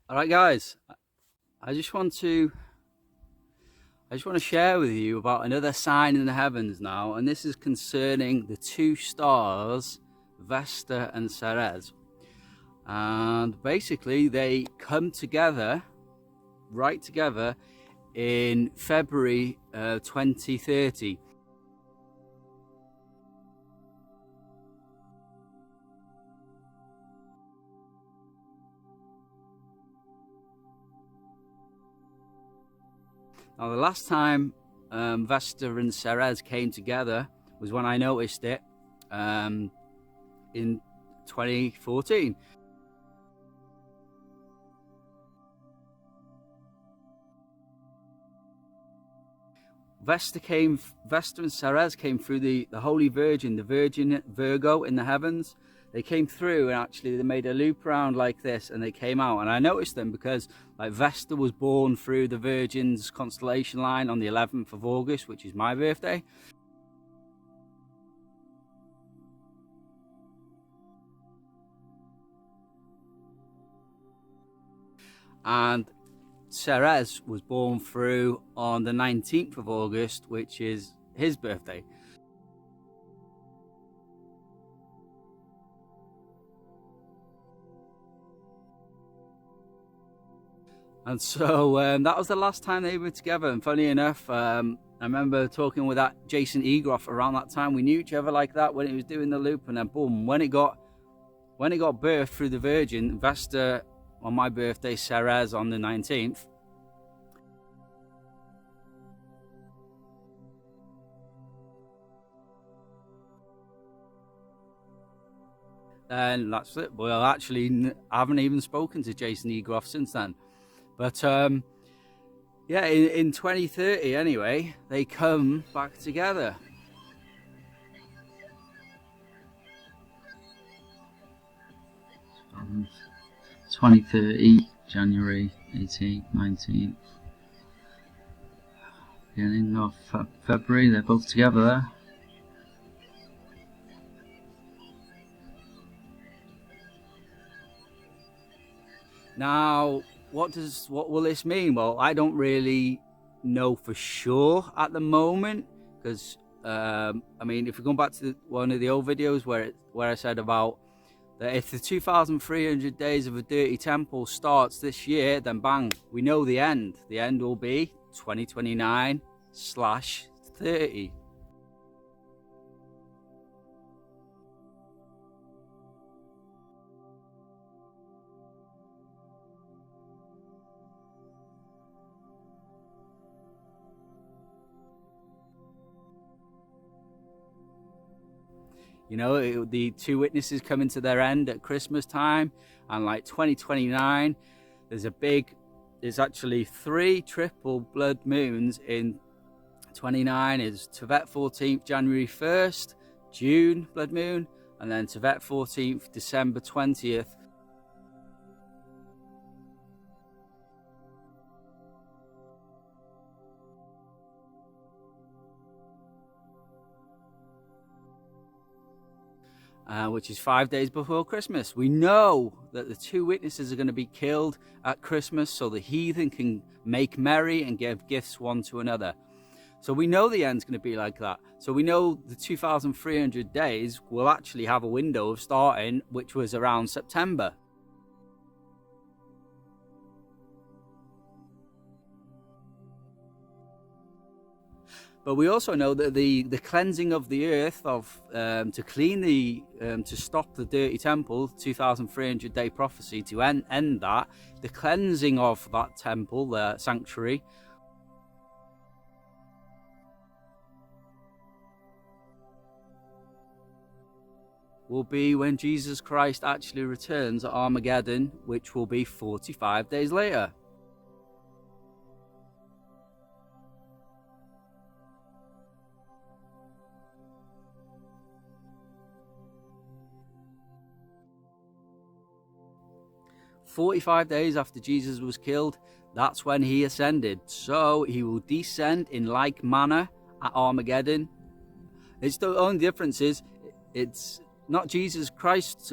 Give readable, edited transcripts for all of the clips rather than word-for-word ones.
All right, guys, I just want to share with you about another sign in the heavens now, and this is concerning the two stars, Vesta and Ceres. And basically, they come together, right together, in February 2030. Now, the last time Vesta and Ceres came together was when I noticed it in 2014. Vesta and Ceres came through the Holy Virgin, the Virgin Virgo in the heavens. They came through, and actually they made a loop around like this, and they came out. And I noticed them because like Vesta was born through the Virgin's constellation line on the 11th of August, which is my birthday. And Ceres was born through on the 19th of August, which is his birthday. And so that was the last time they were together. And funny enough, I remember talking with that Jason Egroff around that time. We knew each other like that when he was doing the loop, and then boom, when it got birthed through the Virgin, Vesta on my birthday, Ceres on the 19th. And that's it. Well, actually, I haven't even spoken to Jason Egroff since then. But yeah, in 2030 anyway, they come back together. Um, 2030, January 18th, 19th. Beginning of February, they're both together there. Now, what will this mean? Well, I don't really know for sure at the moment, because I mean, if we go back to one of the old videos where I said about that if the 2,300 days of a dirty temple starts this year, then bang, we know the end. The end will be 2029/30. You know, the two witnesses coming to their end at Christmas time, and like 2029, there's actually 3 triple blood moons in 29. Is Tevet 14th, January 1st, June blood moon, and then Tevet 14th, December 20th. Which is 5 days before Christmas. We know that the 2 witnesses are going to be killed at Christmas so the heathen can make merry and give gifts one to another. So we know the end's going to be like that. So we know the 2,300 days will actually have a window of starting, which was around September. But we also know that the cleansing of the earth to clean to stop the dirty temple, 2,300 day prophecy to end that, the cleansing of that temple, the sanctuary, will be when Jesus Christ actually returns at Armageddon, which will be 45 days later. "45 days after Jesus was killed, that's when he ascended. So he will descend in like manner at Armageddon." It's the only difference is it's not Jesus Christ's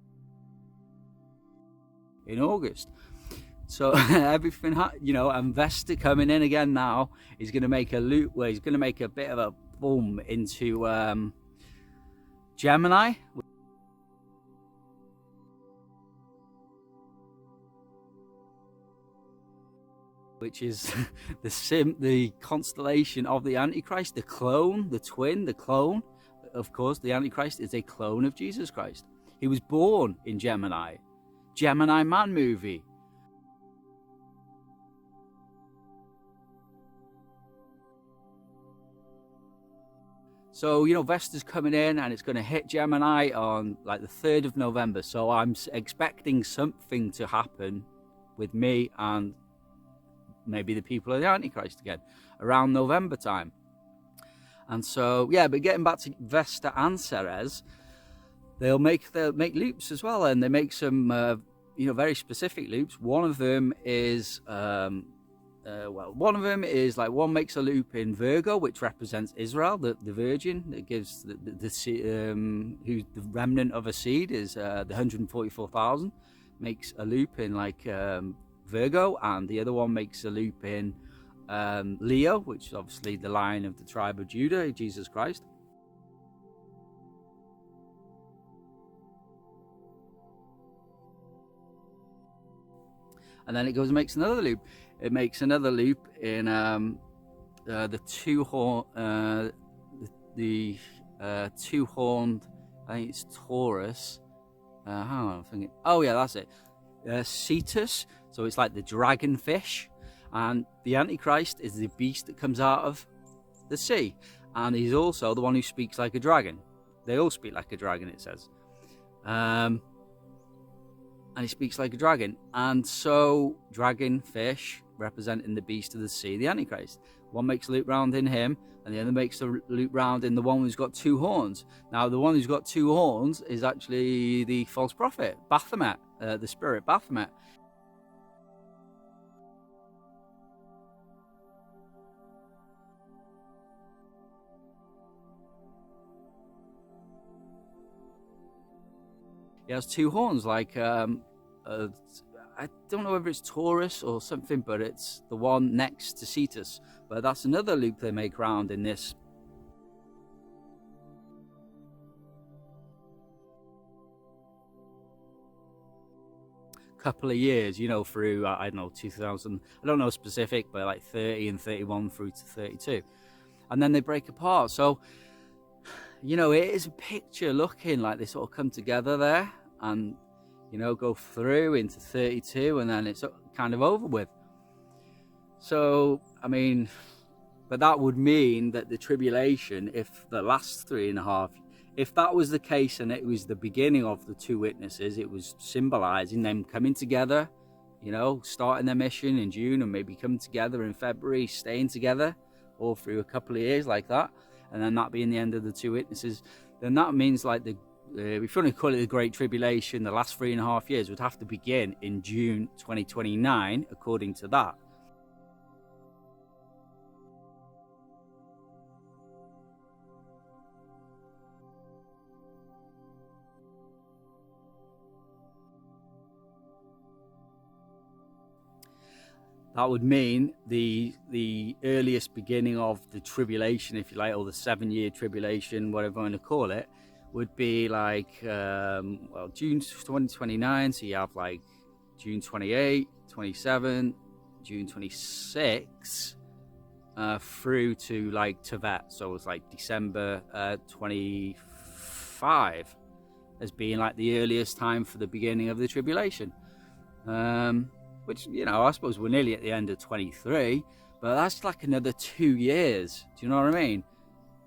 in August. So everything, and Vesta coming in again now, he's going to make a loop where he's going to make a bit of a boom into Gemini. Which is the constellation of the Antichrist, the clone, the twin, the clone. Of course, the Antichrist is a clone of Jesus Christ. He was born in Gemini. Gemini Man movie. So, Vesta's coming in and it's going to hit Gemini on like the 3rd of November. So I'm expecting something to happen with me and maybe the people of the Antichrist again around November time. And so, but getting back to Vesta and Ceres, they'll make loops as well, and they make some very specific loops. One of them is one makes a loop in Virgo, which represents Israel, the virgin that gives who's the remnant of a seed is the 144,000, makes a loop in Virgo, and the other one makes a loop in Leo, which is obviously the line of the tribe of Judah, Jesus Christ. And then it goes and makes another loop. It makes another loop in the two-horned, two-horned, I think it's Taurus. Hang on, I'm thinking. Oh yeah, that's it. Cetus. So it's like the dragonfish, and the Antichrist is the beast that comes out of the sea, and he's also the one who speaks like a dragon. They all speak like a dragon, it says. And he speaks like a dragon, and so dragonfish representing the beast of the sea, the Antichrist. One makes a loop round in him, and the other makes a loop round in the one who's got two horns. Now the one who's got two horns is actually the false prophet Baphomet, the spirit Baphomet. He has two horns, like I don't know whether it's Taurus or something, but it's the one next to Cetus. But that's another loop they make round in this. Couple of years, through I don't know 2000. I don't know specific, but like 30 and 31 through to 32, and then they break apart. So it is a picture looking like they sort of come together there, and go through into 32, and then it's kind of over with. So I mean, but that would mean that the tribulation, if the last 3.5, if that was the case and it was the beginning of the two witnesses, it was symbolizing them coming together, starting their mission in June and maybe coming together in February, staying together all through a couple of years like that, and then that being the end of the two witnesses, then that means like if you want to call it the Great Tribulation, the last 3.5 years would have to begin in June 2029, according to that. That would mean the earliest beginning of the tribulation, if you like, or the 7-year tribulation, whatever you want to call it, would be like June 2029. So you have like June 28, 27, June 26 through to like Tevet. So it's like December 25 as being like the earliest time for the beginning of the tribulation. Which, I suppose we're nearly at the end of 23, but that's like another 2 years. Do you know what I mean?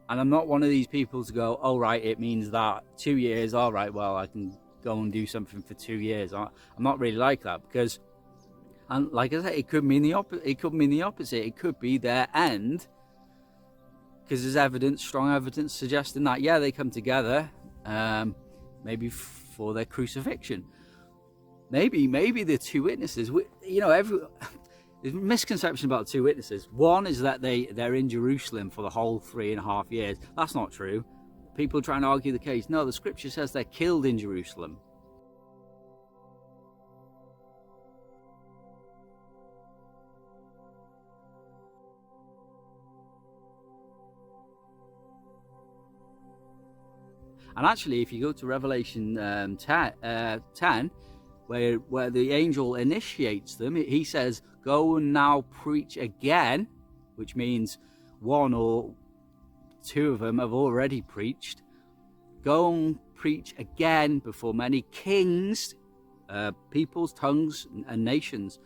And I'm not one of these people to go, oh, right, it means that 2 years. All right, well, I can go and do something for 2 years. I'm not really like that, because, and like I said, it could mean the opposite. It could mean the opposite. It could be their end, because there's evidence, strong evidence suggesting that, they come together, maybe for their crucifixion. Maybe the two witnesses, there's a misconception about the two witnesses. One is that they're in Jerusalem for the whole 3.5 years. That's not true. People trying to argue the case. No, the scripture says they're killed in Jerusalem. And actually, if you go to Revelation 10, where the angel initiates them, he says, go and now preach again, which means one or two of them have already preached. Go and preach again before many kings, peoples, tongues, and nations.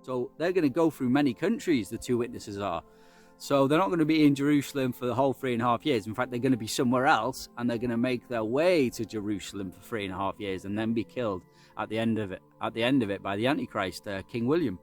So they're going to go through many countries, the two witnesses are. So they're not going to be in Jerusalem for the whole 3.5 years. In fact, they're going to be somewhere else, and they're going to make their way to Jerusalem for 3.5 years and then be killed at the end of it by the Antichrist, King William.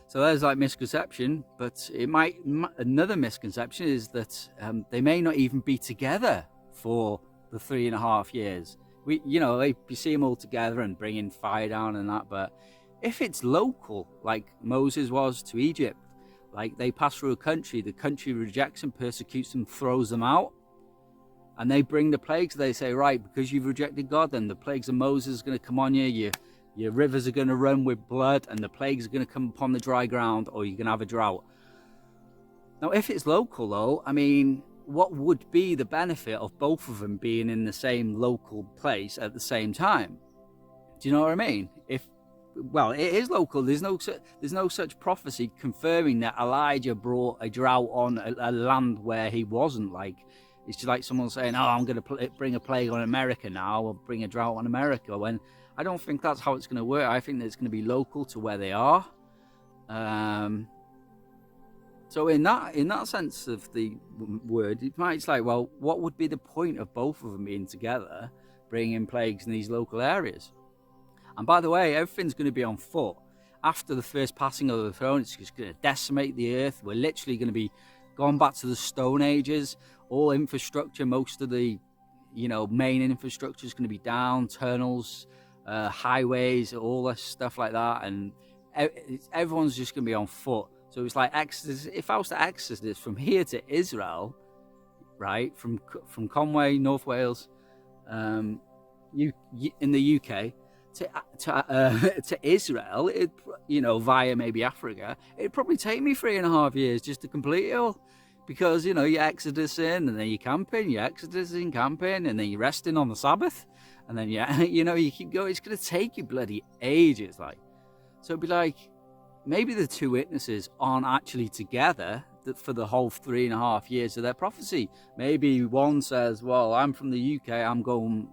So there's like misconception, but another misconception is that they may not even be together for the 3.5 years. You see them all together and bringing fire down and that, but if it's local, like Moses was to Egypt, like they pass through a country, the country rejects them, persecutes them, throws them out, and they bring the plagues. They say, right, because you've rejected God, then the plagues of Moses are going to come on you. Your rivers are going to run with blood, and the plagues are going to come upon the dry ground, or you're going to have a drought. Now, if it's local, though, I mean, what would be the benefit of both of them being in the same local place at the same time? Do you know what I mean? Well, it is local. There's no such prophecy confirming that Elijah brought a drought on a land where he wasn't. Like, it's just like someone saying, "Oh, I'm going to bring a plague on America now, or bring a drought on America." When I don't think that's how it's going to work. I think that it's going to be local to where they are. So in that sense of the word, it's like, well, what would be the point of both of them being together, bringing plagues in these local areas? And by the way, everything's going to be on foot. After the first passing of the throne, it's just going to decimate the earth. We're literally going to be going back to the Stone Ages. All infrastructure, most of the main infrastructure is going to be down, tunnels, highways, all this stuff like that, and everyone's just going to be on foot. So it's like Exodus. If I was to Exodus from here to Israel, right, from Conway, North Wales, in the UK, to Israel, via maybe Africa, it'd probably take me 3.5 years just to complete it all. Because, you Exodus in, and then you camping, you Exodus in, camping, and then you're resting on the Sabbath. And then, you keep going. It's going to take you bloody ages. So it'd be like, maybe the two witnesses aren't actually together for the whole 3.5 years of their prophecy. Maybe one says, well, I'm from the UK, I'm going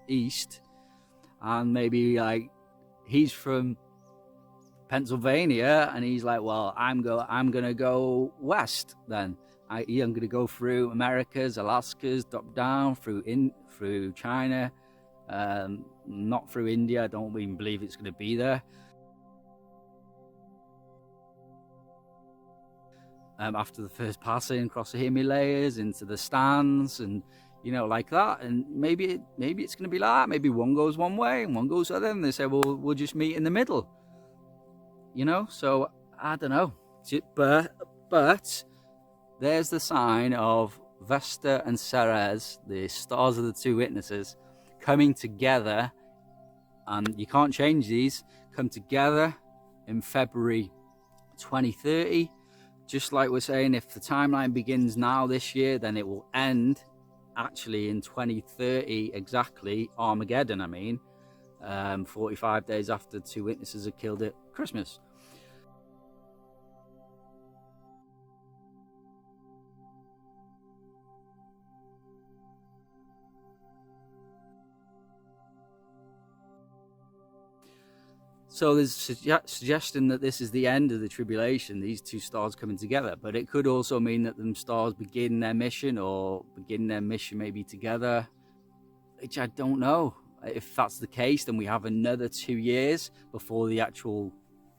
east. And maybe, like, he's from Pennsylvania, and he's like, well, I'm gonna go west then. I'm gonna go through Americas, Alaskas, drop down through China, not through India. I don't even believe it's gonna be there. After the first passing across the Himalayas into the stands, and like that, and maybe it's gonna be like that. Maybe one goes one way and one goes other, and they say, well, we'll just meet in the middle. So I don't know, but there's the sign of Vesta and Ceres, the stars of the two witnesses, coming together, and you can't change these, come together in February 2030. Just like we're saying, if the timeline begins now this year, then it will end actually in 2030 exactly, Armageddon, 45 days after two witnesses are killed at Christmas. So there's suggestion that this is the end of the tribulation, these two stars coming together. But it could also mean that them stars begin their mission, or begin their mission maybe together, which I don't know. If that's the case, then we have another 2 years before the actual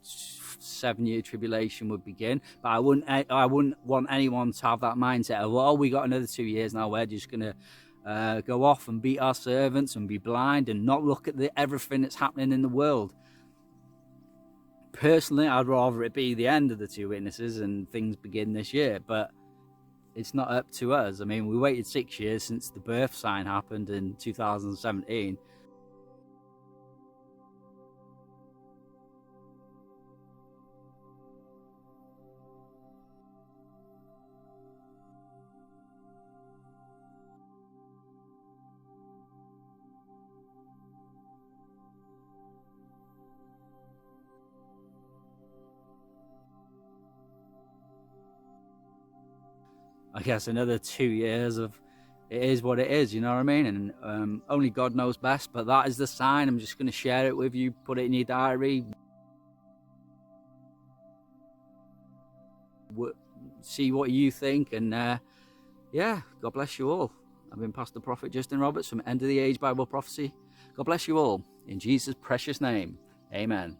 7-year tribulation would begin. But I wouldn't want anyone to have that mindset of, well, we got another 2 years now, we're just going to go off and beat our servants and be blind and not look at everything that's happening in the world. personally, I'd rather it be the end of the two witnesses and things begin this year, but it's not up to us. I mean, we waited 6 years since the birth sign happened in 2017. I guess another 2 years of it is what it is, you know what I mean? And only God knows best, but that is the sign. I'm just going to share it with you, put it in your diary, see what you think, and yeah, God bless you all. I've been Pastor Prophet Justin Roberts from End of the Age Bible Prophecy. God bless you all, in Jesus' precious name, amen.